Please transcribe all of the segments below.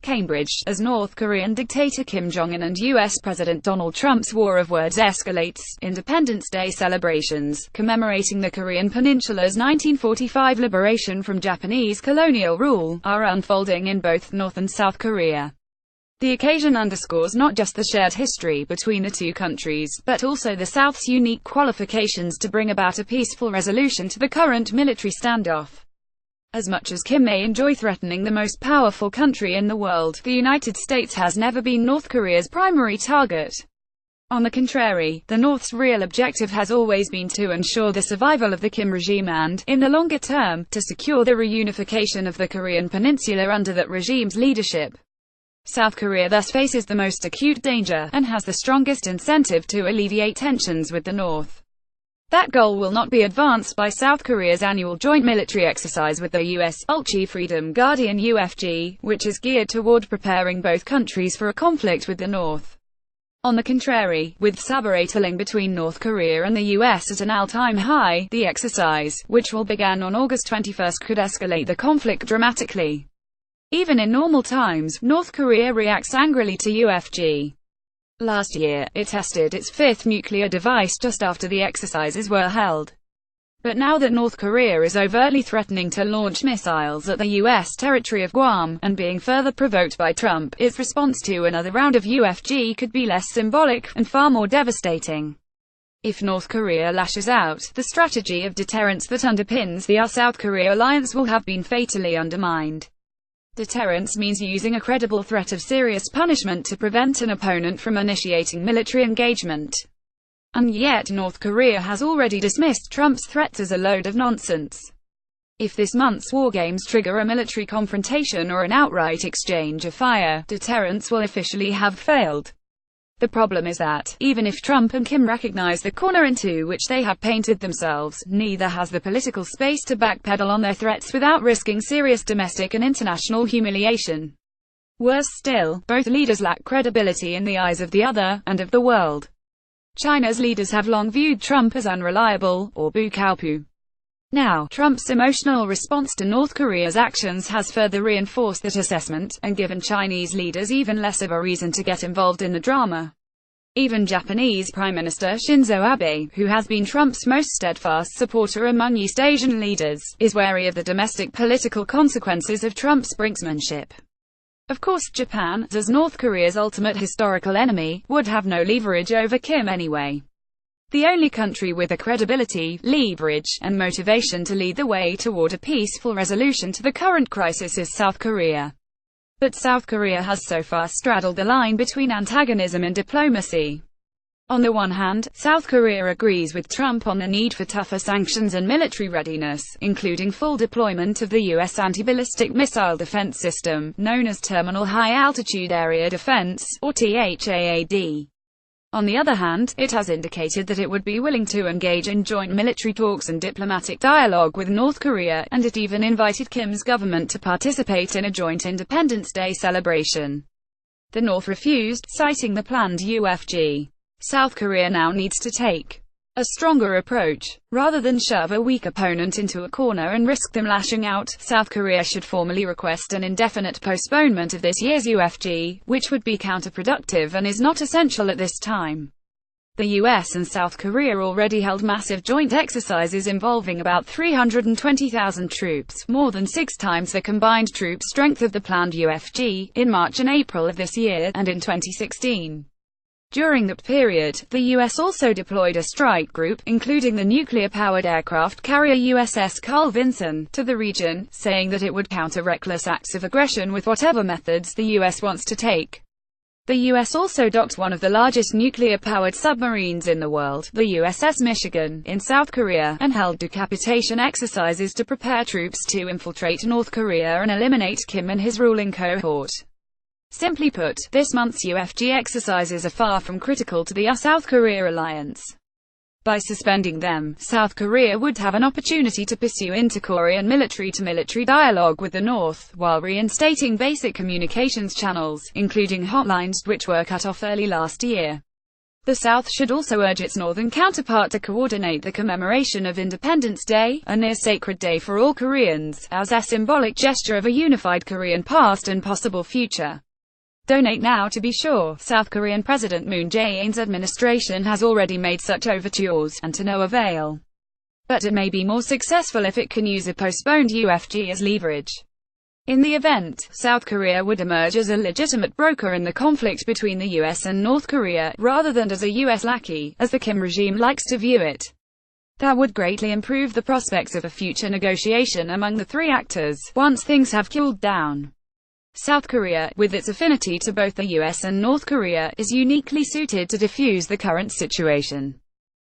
Cambridge, as North Korean dictator Kim Jong-un and U.S. President Donald Trump's war of words escalates. Independence Day celebrations, commemorating the Korean Peninsula's 1945 liberation from Japanese colonial rule, are unfolding in both North and South Korea. The occasion underscores not just the shared history between the two countries, but also the South's unique qualifications to bring about a peaceful resolution to the current military standoff. As much as Kim may enjoy threatening the most powerful country in the world, the United States has never been North Korea's primary target. On the contrary, the North's real objective has always been to ensure the survival of the Kim regime and, in the longer term, to secure the reunification of the Korean peninsula under that regime's leadership. South Korea thus faces the most acute danger, and has the strongest incentive to alleviate tensions with the North. That goal will not be advanced by South Korea's annual joint military exercise with the U.S. Ulchi Freedom Guardian UFG, which is geared toward preparing both countries for a conflict with the North. On the contrary, with saber rattling between North Korea and the U.S. at an all-time high, the exercise, which will begin on August 21, could escalate the conflict dramatically. Even in normal times, North Korea reacts angrily to UFG. Last year, it tested its fifth nuclear device just after the exercises were held. But now that North Korea is overtly threatening to launch missiles at the U.S. territory of Guam, and being further provoked by Trump, its response to another round of UFG could be less symbolic, and far more devastating. If North Korea lashes out, the strategy of deterrence that underpins the US-South Korea alliance will have been fatally undermined. Deterrence means using a credible threat of serious punishment to prevent an opponent from initiating military engagement. And yet North Korea has already dismissed Trump's threats as a load of nonsense. If this month's war games trigger a military confrontation or an outright exchange of fire, deterrence will officially have failed. The problem is that, even if Trump and Kim recognize the corner into which they have painted themselves, neither has the political space to backpedal on their threats without risking serious domestic and international humiliation. Worse still, both leaders lack credibility in the eyes of the other, and of the world. China's leaders have long viewed Trump as unreliable, or bukaopu. Now, Trump's emotional response to North Korea's actions has further reinforced that assessment, and given Chinese leaders even less of a reason to get involved in the drama. Even Japanese Prime Minister Shinzo Abe, who has been Trump's most steadfast supporter among East Asian leaders, is wary of the domestic political consequences of Trump's brinksmanship. Of course, Japan, as North Korea's ultimate historical enemy, would have no leverage over Kim anyway. The only country with the credibility, leverage, and motivation to lead the way toward a peaceful resolution to the current crisis is South Korea. But South Korea has so far straddled the line between antagonism and diplomacy. On the one hand, South Korea agrees with Trump on the need for tougher sanctions and military readiness, including full deployment of the U.S. anti-ballistic missile defense system, known as Terminal High Altitude Area Defense, or THAAD. On the other hand, it has indicated that it would be willing to engage in joint military talks and diplomatic dialogue with North Korea, and it even invited Kim's government to participate in a joint Independence Day celebration. The North refused, citing the planned UFG. South Korea now needs to take a stronger approach. Rather than shove a weak opponent into a corner and risk them lashing out, South Korea should formally request an indefinite postponement of this year's UFG, which would be counterproductive and is not essential at this time. The US and South Korea already held massive joint exercises involving about 320,000 troops, more than 6 times the combined troop strength of the planned UFG, in March and April of this year, and in 2016. During that period, the U.S. also deployed a strike group, including the nuclear-powered aircraft carrier USS Carl Vinson, to the region, saying that it would counter reckless acts of aggression with whatever methods the U.S. wants to take. The U.S. also docked one of the largest nuclear-powered submarines in the world, the USS Michigan, in South Korea, and held decapitation exercises to prepare troops to infiltrate North Korea and eliminate Kim and his ruling cohort. Simply put, this month's UFG exercises are far from critical to the US-South Korea alliance. By suspending them, South Korea would have an opportunity to pursue inter-Korean military-to-military dialogue with the North, while reinstating basic communications channels, including hotlines, which were cut off early last year. The South should also urge its northern counterpart to coordinate the commemoration of Independence Day, a near-sacred day for all Koreans, as a symbolic gesture of a unified Korean past and possible future. Donate now to be sure. South Korean President Moon Jae-in's administration has already made such overtures, and to no avail. But it may be more successful if it can use a postponed UFG as leverage. In the event, South Korea would emerge as a legitimate broker in the conflict between the US and North Korea, rather than as a US lackey, as the Kim regime likes to view it. That would greatly improve the prospects of a future negotiation among the three actors, once things have cooled down. South Korea, with its affinity to both the US and North Korea, is uniquely suited to defuse the current situation.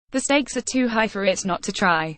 The stakes are too high for it not to try.